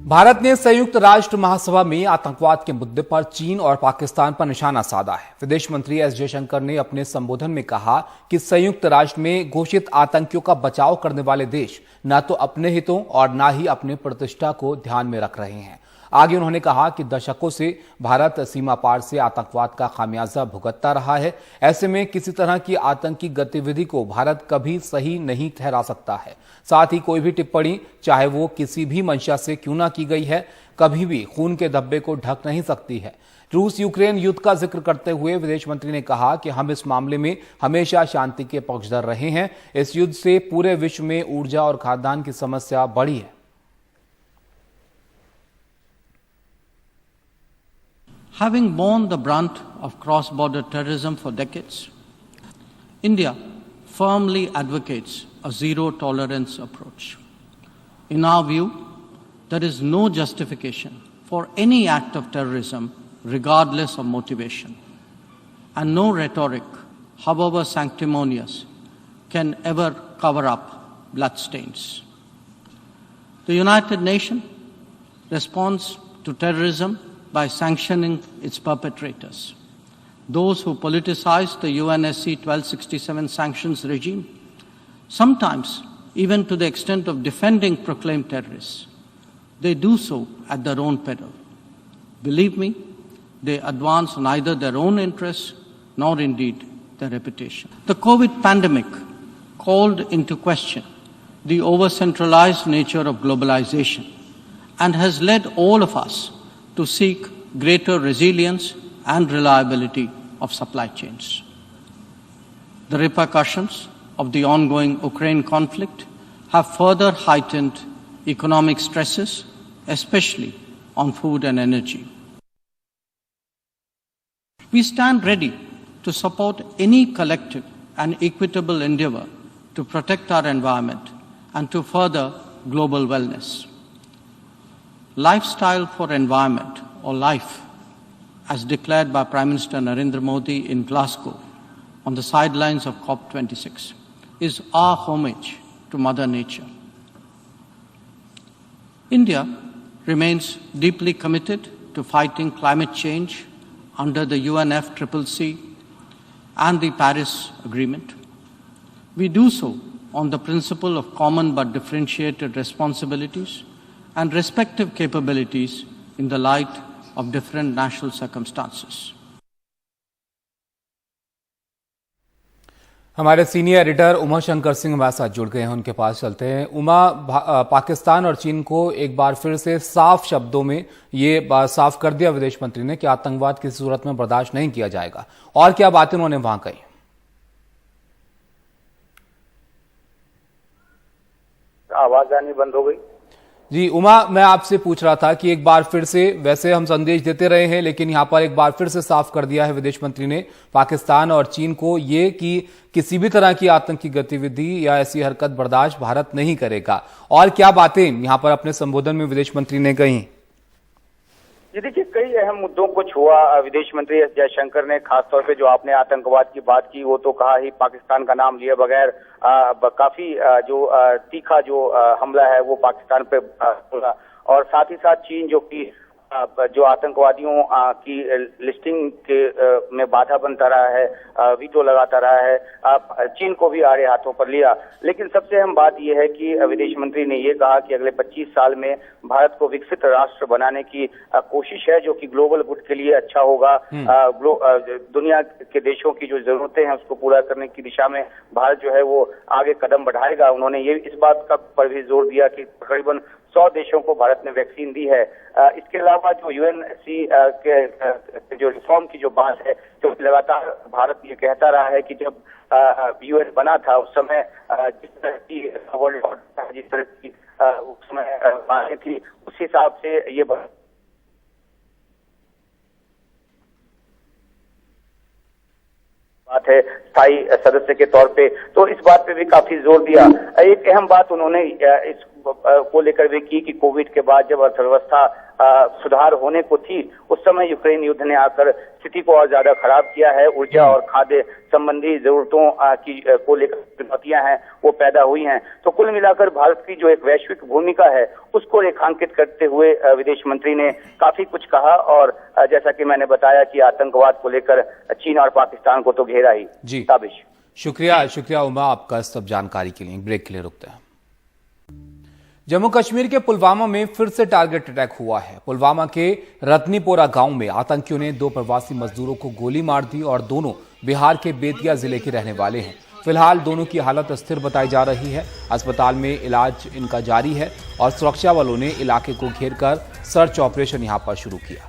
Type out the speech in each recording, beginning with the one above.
भारत ने संयुक्त राष्ट्र महासभा में आतंकवाद के मुद्दे पर चीन और पाकिस्तान पर निशाना साधा है। विदेश मंत्री एस जयशंकर ने अपने संबोधन में कहा कि संयुक्त राष्ट्र में घोषित आतंकियों का बचाव करने वाले देश न तो अपने हितों और न ही अपने प्रतिष्ठा को ध्यान में रख रहे हैं। आगे उन्होंने कहा कि दशकों से भारत सीमा पार से आतंकवाद का खामियाजा भुगतता रहा है। ऐसे में किसी तरह की आतंकी गतिविधि को भारत कभी सही नहीं ठहरा सकता है। साथ ही कोई भी टिप्पणी, चाहे वो किसी भी मंशा से क्यों ना की गई है, कभी भी खून के धब्बे को ढक नहीं सकती है। रूस यूक्रेन युद्ध का जिक्र करते हुए विदेश मंत्री ने कहा कि हम इस मामले में हमेशा शांति के पक्षधर रहे हैं। इस युद्ध से पूरे विश्व में ऊर्जा और खाद्यान्न की समस्या बढ़ी है। Having borne the brunt of cross-border terrorism for decades, India firmly advocates a zero-tolerance approach. In our view, there is no justification for any act of terrorism regardless of motivation, and no rhetoric, however sanctimonious, can ever cover up bloodstains. The United Nations responds to terrorism by sanctioning its perpetrators. Those who politicize the UNSC 1267 sanctions regime, sometimes even to the extent of defending proclaimed terrorists, they do so at their own peril. Believe me, they advance neither their own interests nor indeed their reputation. The COVID pandemic called into question the over-centralized nature of globalization and has led all of us to seek greater resilience and reliability of supply chains. The repercussions of the ongoing Ukraine conflict have further heightened economic stresses, especially on food and energy. We stand ready to support any collective and equitable endeavor to protect our environment and to further global wellness. Lifestyle for environment, or LIFE, as declared by Prime Minister Narendra Modi in Glasgow on the sidelines of COP26, is our homage to Mother Nature. India remains deeply committed to fighting climate change under the UNFCCC and the Paris Agreement. We do so on the principle of common but differentiated responsibilities and respective capabilities in the light of different national circumstances. हमारे senior editor Uma Shankar Singh हमारे साथ जुड़ गए हैं, उनके पास चलते हैं। उमा, पाकिस्तान और चीन को एक बार फिर से साफ शब्दों में ये साफ कर दिया विदेश मंत्री ने कि आतंकवाद किसी सूरत में बर्दाश्त नहीं किया जाएगा। और क्या बातें उन्होंने वहां कही? आवाज आनी बंद हो गई। जी उमा, मैं आपसे पूछ रहा था कि एक बार फिर से, वैसे हम संदेश देते रहे हैं, लेकिन यहां पर एक बार फिर से साफ कर दिया है विदेश मंत्री ने पाकिस्तान और चीन को ये कि किसी भी तरह की आतंकी गतिविधि या ऐसी हरकत बर्दाश्त भारत नहीं करेगा। और क्या बातें यहां पर अपने संबोधन में विदेश मंत्री ने कही? जी देखिए, कई अहम मुद्दों को छुआ विदेश मंत्री एस जयशंकर ने। खासतौर पे जो आपने आतंकवाद की बात की, वो तो कहा ही, पाकिस्तान का नाम लिए बगैर काफी जो तीखा जो हमला है वो पाकिस्तान पे हुआ। और साथ ही साथ चीन जो आतंकवादियों की लिस्टिंग के में बाधा बनता रहा है, वीटो लगाता रहा है, चीन को भी आड़े हाथों पर लिया। लेकिन सबसे अहम बात यह है कि विदेश मंत्री ने यह कहा कि अगले 25 साल में भारत को विकसित राष्ट्र बनाने की कोशिश है, जो कि ग्लोबल गुड के लिए अच्छा होगा। दुनिया के देशों की जो जरूरतें हैं उसको पूरा करने की दिशा में भारत जो है वो आगे कदम बढ़ाएगा। उन्होंने ये इस बात पर भी जोर दिया कि तकरीबन 100 देशों को भारत ने वैक्सीन दी है। इसके अलावा जो यूएनसी के जो रिफॉर्म की जो बात है, जो लगातार भारत ये कहता रहा है कि जब यूएन बना था उस समय जिस तरह की वर्ल्ड ऑर्डर, जिस तरह की उस समय बातें थी, उस हिसाब से ये बात है स्थायी सदस्य के तौर पे, तो इस बात पे भी काफी जोर दिया। एक अहम बात उन्होंने इस को लेकर भी की कि कोविड के बाद जब अर्थव्यवस्था सुधार होने को थी, उस समय यूक्रेन युद्ध ने आकर स्थिति को और ज्यादा खराब किया है। ऊर्जा और खाद्य संबंधी जरूरतों की को लेकर चुनौतियां हैं वो पैदा हुई हैं। तो कुल मिलाकर भारत की जो एक वैश्विक भूमिका है उसको रेखांकित करते हुए विदेश मंत्री ने काफी कुछ कहा, और जैसा कि मैंने बताया कि आतंकवाद को लेकर चीन और पाकिस्तान को तो घेरा ही। जी ताबिश। शुक्रिया उमा आपका सब जानकारी के लिए। ब्रेक के लिए रुकते हैं। जम्मू कश्मीर के पुलवामा में फिर से टारगेट अटैक हुआ है। पुलवामा के रत्नीपोरा गांव में आतंकियों ने 2 प्रवासी मजदूरों को गोली मार दी और दोनों बिहार के बेतिया जिले के रहने वाले हैं। फिलहाल दोनों की हालत स्थिर बताई जा रही है। अस्पताल में इलाज इनका जारी है और सुरक्षा बलों ने इलाके को घेरकर सर्च ऑपरेशन यहां पर शुरू किया।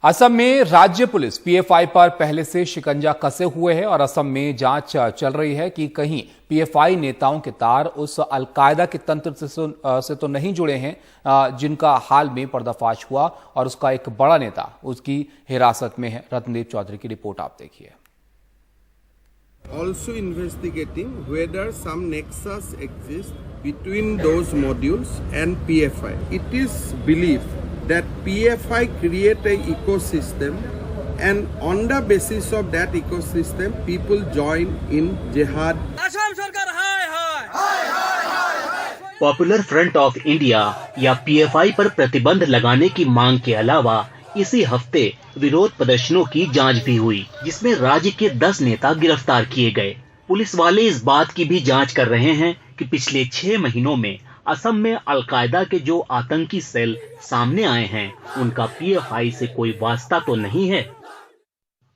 असम में राज्य पुलिस पीएफआई पर पहले से शिकंजा कसे हुए है और असम में जांच चल रही है कि कहीं पीएफआई नेताओं के तार उस अलकायदा के तंत्र से तो नहीं जुड़े हैं जिनका हाल में पर्दाफाश हुआ और उसका एक बड़ा नेता उसकी हिरासत में है। रत्नदेव चौधरी की रिपोर्ट आप देखिए। Also investigating whether some nexus exists between those modules and PFI. It is believed that PFI create a ecosystem, and on the basis of that ecosystem, people join in jihad. Popular front of India या PFI पर प्रतिबंध लगाने की मांग के अलावा इसी हफ्ते विरोध प्रदर्शनों की जांच भी हुई, जिसमें राज्य के 10 नेता गिरफ्तार किए गए। पुलिस वाले इस बात की भी जांच कर रहे हैं कि पिछले 6 महीनों में असम में अलकायदा के जो आतंकी सेल सामने आए हैं उनका पीएफआई से कोई वास्ता तो नहीं है।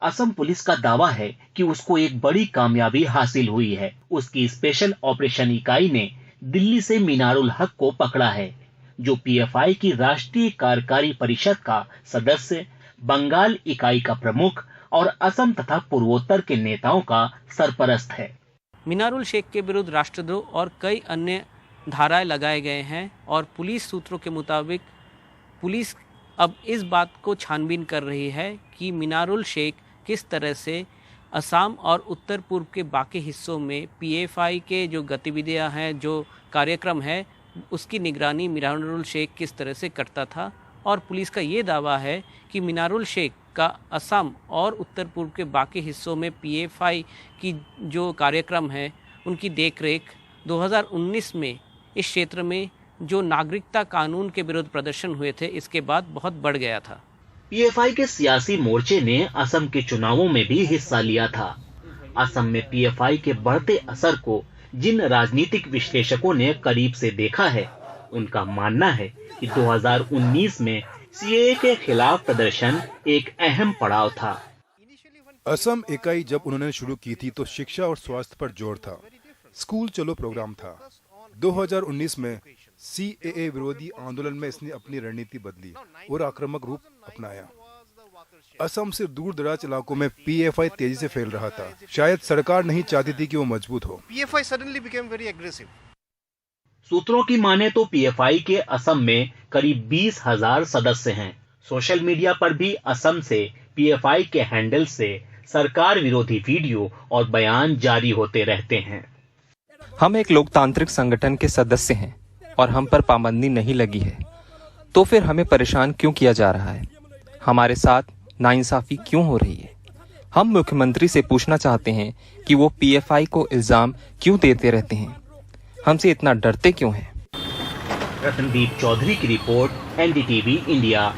असम पुलिस का दावा है कि उसको एक बड़ी कामयाबी हासिल हुई है। उसकी स्पेशल ऑपरेशन इकाई ने दिल्ली से मीनारुल हक को पकड़ा है, जो पीएफआई की राष्ट्रीय कार्यकारी परिषद का सदस्य, बंगाल इकाई का प्रमुख और असम तथा पूर्वोत्तर के नेताओं का सरपरस्त है। मीनारुल शेख के विरुद्ध राष्ट्रद्रोह और कई अन्य धाराएं लगाए गए हैं और पुलिस सूत्रों के मुताबिक पुलिस अब इस बात को छानबीन कर रही है कि मीनारुल शेख किस तरह से असम और उत्तर पूर्व के बाकी हिस्सों में पीएफआई के जो गतिविधियां हैं, जो कार्यक्रम है, उसकी निगरानी मीनारुल शेख किस तरह से करता था। और पुलिस का ये दावा है कि मीनारुल शेख का असम और उत्तर पूर्व के बाकी हिस्सों में पीएफआई की जो कार्यक्रम है उनकी देखरेख 2019 में इस क्षेत्र में जो नागरिकता कानून के विरुद्ध प्रदर्शन हुए थे इसके बाद बहुत बढ़ गया था। पीएफआई के सियासी मोर्चे ने असम के चुनावों में भी हिस्सा लिया था। असम में पीएफआई के बढ़ते असर को जिन राजनीतिक विश्लेषकों ने करीब से देखा है, उनका मानना है कि 2019 में सीएए के खिलाफ प्रदर्शन एक अहम पड़ाव था। असम इकाई जब उन्होंने शुरू की थी तो शिक्षा और स्वास्थ्य पर जोर था। स्कूल चलो प्रोग्राम था। 2019 में सीएए विरोधी आंदोलन में इसने अपनी रणनीति बदली और आक्रामक रूप अपनाया। असम से दूर दराज इलाकों में पीएफआई तेजी से फैल रहा था। शायद सरकार नहीं चाहती थी कि वो मजबूत हो। PFI suddenly became very aggressive. सूत्रों की माने तो पीएफआई के असम में करीब 20,000 सदस्य हैं। सोशल मीडिया पर भी असम से पीएफआई के हैंडल से सरकार विरोधी वीडियो और बयान जारी होते रहते हैं। हम एक लोकतांत्रिक संगठन के सदस्य हैं और हम पर पाबंदी नहीं लगी है, तो फिर हमें परेशान क्यों किया जा रहा है? हमारे साथ नाइंसाफी क्यों हो रही है? हम मुख्यमंत्री से पूछना चाहते हैं कि वो पीएफआई को इल्जाम क्यों देते रहते हैं? हमसे इतना डरते क्यों हैं? रत्नदीप चौधरी की रिपोर्ट, एनडीटीवी इंडिया।